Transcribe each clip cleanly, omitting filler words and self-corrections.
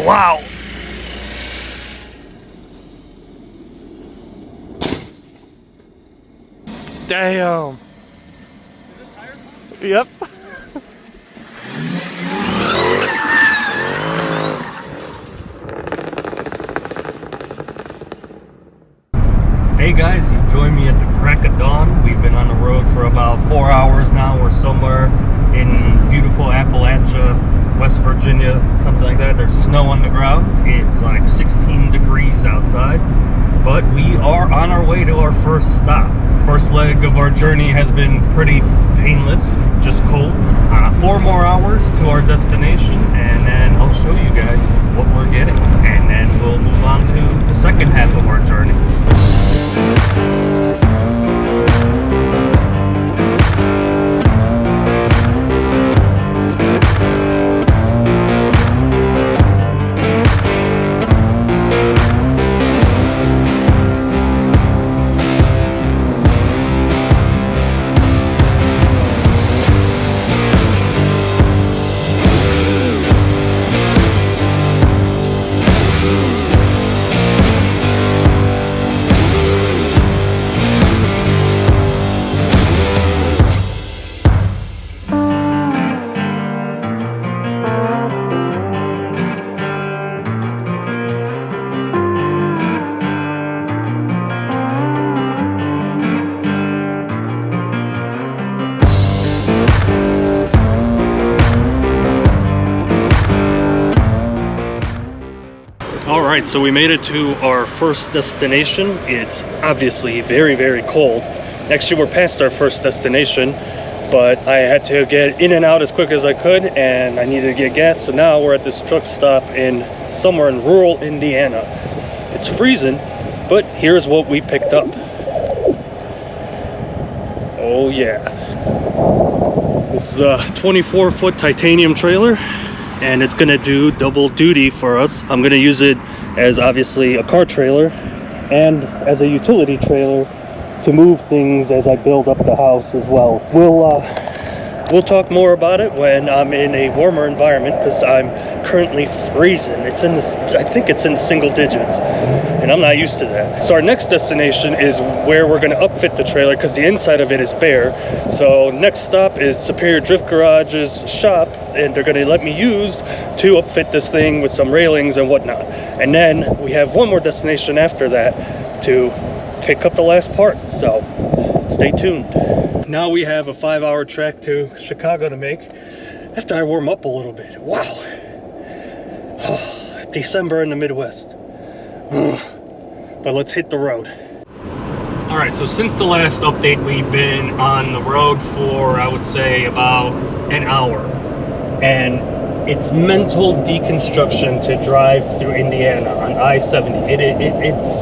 Wow. Damn. Yep. Hey guys, you joined me at the crack of dawn. We've been on the road for about 4 hours now. We're somewhere in beautiful Appalachia, West Virginia, something like that. There's snow on the ground. It's like 16 degrees outside, but we are on our way to our first stop. First leg of our journey has been pretty painless, just cold. 4 more hours to our destination, and then I'll show you guys what we're getting, and then we'll move on to the second half of our journey. Alright, so we made it to our first destination. It's obviously very, very cold. Actually, we're past our first destination, but I had to get in and out as quick as I could, and I needed to get gas, so now we're at this truck stop in somewhere in rural Indiana. It's freezing, but here's what we picked up. Oh yeah. This is a 24-foot titanium trailer, and it's gonna do double duty for us. I'm gonna use it as obviously a car trailer and as a utility trailer to move things as I build up the house as well. We'll talk more about it when I'm in a warmer environment, because I'm currently freezing. It's in this, I think it's in the single digits, and I'm not used to that. So our next destination is where we're going to upfit the trailer, because the inside of it is bare. So next stop is Superior Drift Garage's shop, and they're going to let me use to upfit this thing with some railings and whatnot. And then we have one more destination after that to pick up the last part, so stay tuned. Now we have a 5-hour trek to Chicago to make after I warm up a little bit. Wow. December in the Midwest. But let's hit the road. Alright, so since the last update, we've been on the road for, I would say, about an hour. And it's mental deconstruction to drive through Indiana on I-70. It's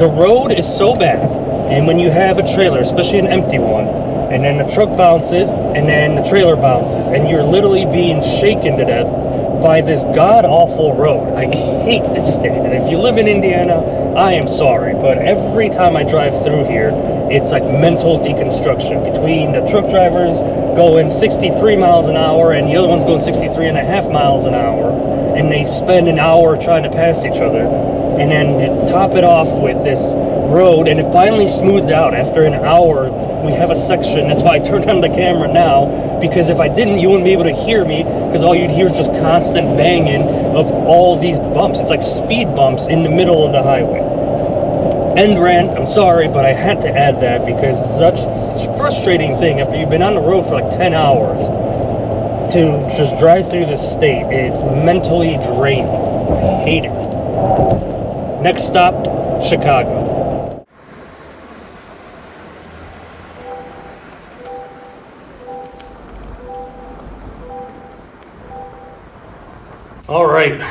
the road is so bad, and when you have a trailer, especially an empty one, and then the truck bounces, and then the trailer bounces, and you're literally being shaken to death by this god-awful road. I hate this state, and if you live in Indiana, I am sorry, but every time I drive through here, it's like mental deconstruction between the truck drivers going 63 miles an hour and the other one's going 63.5 miles an hour, and they spend an hour trying to pass each other. And then you top it off with this road, and it finally smoothed out after an hour. We have a section, that's why I turned on the camera now, because if I didn't, you wouldn't be able to hear me, because all you'd hear is just constant banging of all these bumps. It's like speed bumps in the middle of the highway. End rant, I'm sorry, but I had to add that because it's such a frustrating thing after you've been on the road for like 10 hours to just drive through this state. It's mentally draining. I hate it. Next stop, Chicago. All right,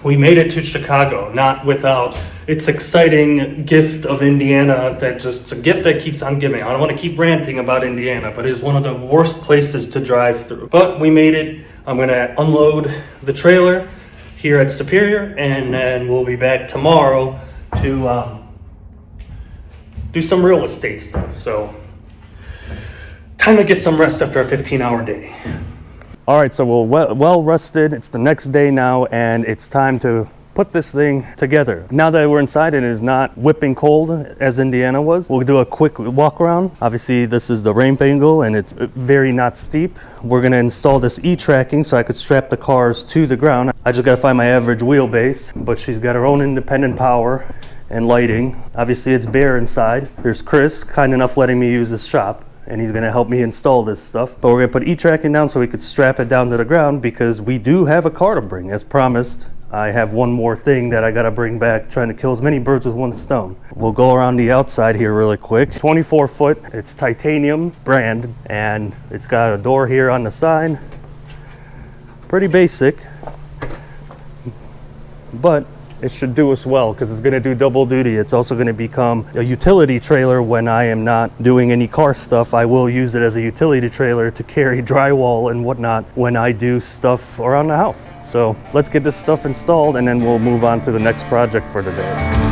we made it to Chicago, not without its exciting gift of Indiana, that just a gift that keeps on giving. I don't want to keep ranting about Indiana, but it's one of the worst places to drive through. But we made it. I'm going to unload the trailer here at Superior, and then we'll be back tomorrow to do some real estate stuff. So time to get some rest after a 15-hour day. All right, so we're well rested. It's the next day now, and it's time to put this thing together. Now that we're inside and it is not whipping cold as Indiana was, we'll do a quick walk around. Obviously, this is the ramp angle and it's very not steep. We're gonna install this E-tracking so I could strap the cars to the ground. I just gotta find my average wheelbase, but she's got her own independent power and lighting. Obviously, it's bare inside. There's Chris, kind enough letting me use his shop, and he's gonna help me install this stuff. But we're gonna put E-tracking down so we could strap it down to the ground because we do have a car to bring, as promised. I have one more thing that I gotta bring back, trying to kill as many birds with one stone. We'll go around the outside here really quick. 24 foot, it's titanium brand, and it's got a door here on the side. Pretty basic, but it should do us well because it's going to do double duty. It's also going to become a utility trailer when I am not doing any car stuff. I will use it as a utility trailer to carry drywall and whatnot when I do stuff around the house. So let's get this stuff installed and then we'll move on to the next project for the day.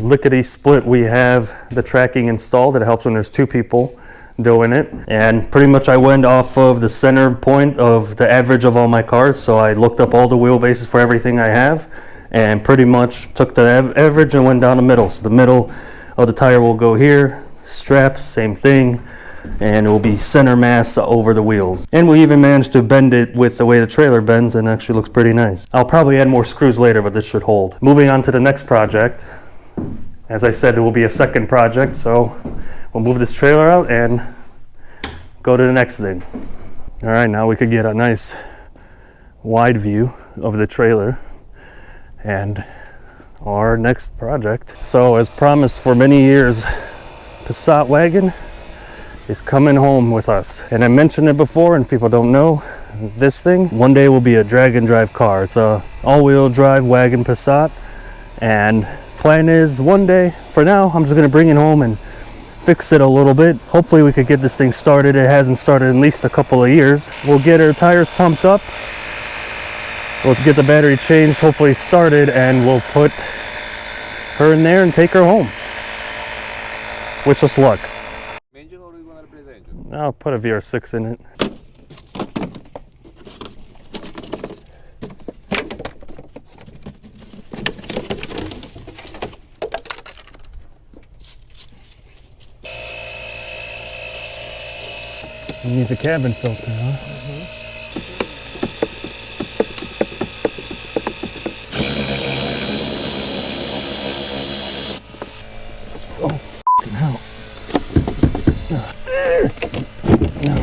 Lickety split, we have the tracking installed. It helps when there's two people doing it, and pretty much I went off of the center point of the average of all my cars. So I looked up all the wheelbases for everything I have and pretty much took the average and went down the middle. So the middle of the tire will go here, straps same thing, and it will be center mass over the wheels. And we even managed to bend it with the way the trailer bends and actually looks pretty nice. I'll probably add more screws later, but this should hold. Moving on to the next project. As I said, it will be a second project, so we'll move this trailer out and go to the next thing. All right, now we could get a nice wide view of the trailer and our next project. So as promised for many years, Passat wagon is coming home with us. And I mentioned it before and people don't know, this thing one day will be a drag and drive car. It's a all-wheel drive wagon Passat, and plan is one day, for now, I'm just gonna bring it home and fix it a little bit. Hopefully we could get this thing started. It hasn't started in at least a couple of years. We'll get her tires pumped up. We'll get the battery changed, hopefully started, and we'll put her in there and take her home. Wish us luck. I'll put a VR6 in it. It needs a cabin filter, huh? Oh, fucking hell. No.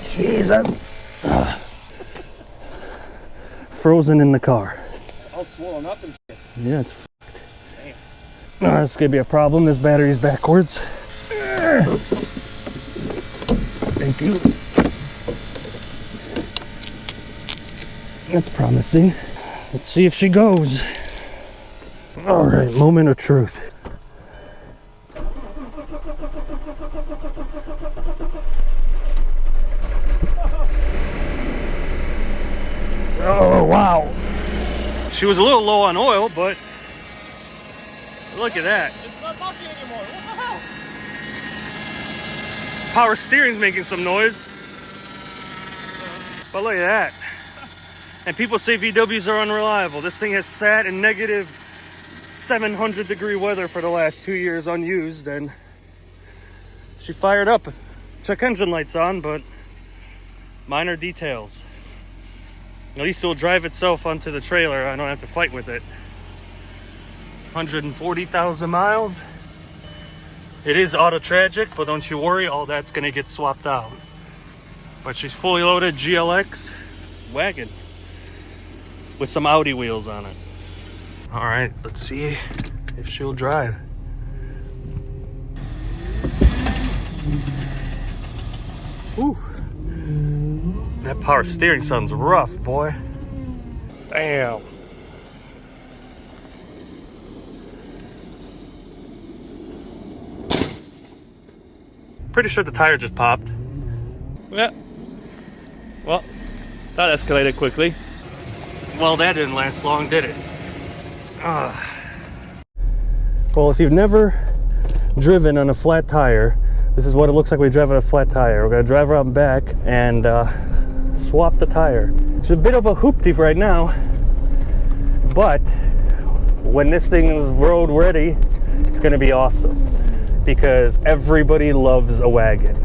Jesus. Frozen in the car. All swollen up and shit. Yeah, it's fucked. Damn. This is gonna be a problem. This battery's backwards. Thank you. That's promising. Let's see if she goes. All right, moment of truth. Oh, wow. She was a little low on oil, but look at that. It's not talking anymore. What the hell? Power steering's making some noise. But look at that. And people say VWs are unreliable. This thing has sat in negative 700 degree weather for the last 2 years unused, and she fired up. Check engine lights on, but minor details. At least it will drive itself onto the trailer. I don't have to fight with it. 140,000 miles. It is auto tragic, but don't you worry, all that's gonna get swapped out. But she's fully loaded GLX wagon with some Audi wheels on it. All right, let's see if she'll drive. Ooh, that power steering sounds rough, boy. Damn. Pretty sure the tire just popped. Yeah. Well, that escalated quickly. Well, that didn't last long, did it? Well, if you've never driven on a flat tire, this is what it looks like when you drive on a flat tire. We're gonna drive around back and swap the tire. It's a bit of a hoopty right now, but when this thing is road ready, it's gonna be awesome because everybody loves a wagon.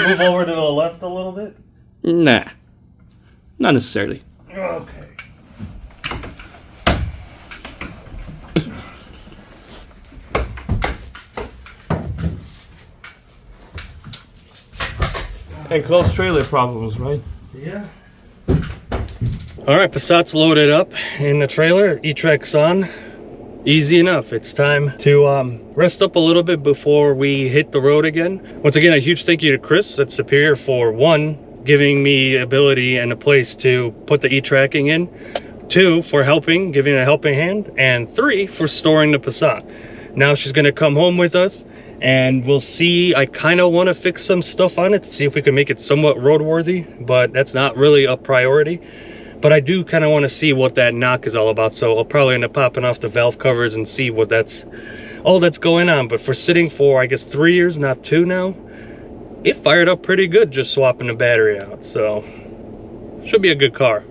Move over to the left a little bit? Nah. Not necessarily. Okay. And close trailer problems, right? Yeah. All right, Passat's loaded up in the trailer. E-Trek's on. Easy enough. It's time to rest up a little bit before we hit the road again. Once again, a huge thank you to Chris at Superior for one, giving me ability and a place to put the e-tracking in. 2, for helping, giving a helping hand. And 3, for storing the Passat. Now she's gonna come home with us and we'll see. I kind of want to fix some stuff on it to see if we can make it somewhat roadworthy, but that's not really a priority. But I do kind of want to see what that knock is all about, so I'll probably end up popping off the valve covers and see what all that's going on. But for sitting for, I guess, 3 years, not 2 now, it fired up pretty good just swapping the battery out. So should be a good car,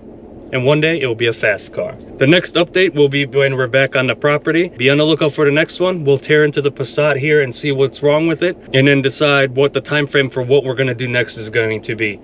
and one day it will be a fast car. The next update will be when we're back on the property. Be on the lookout for the next one. We'll tear into the Passat here and see what's wrong with it, and then decide what the time frame for what we're going to do next is going to be.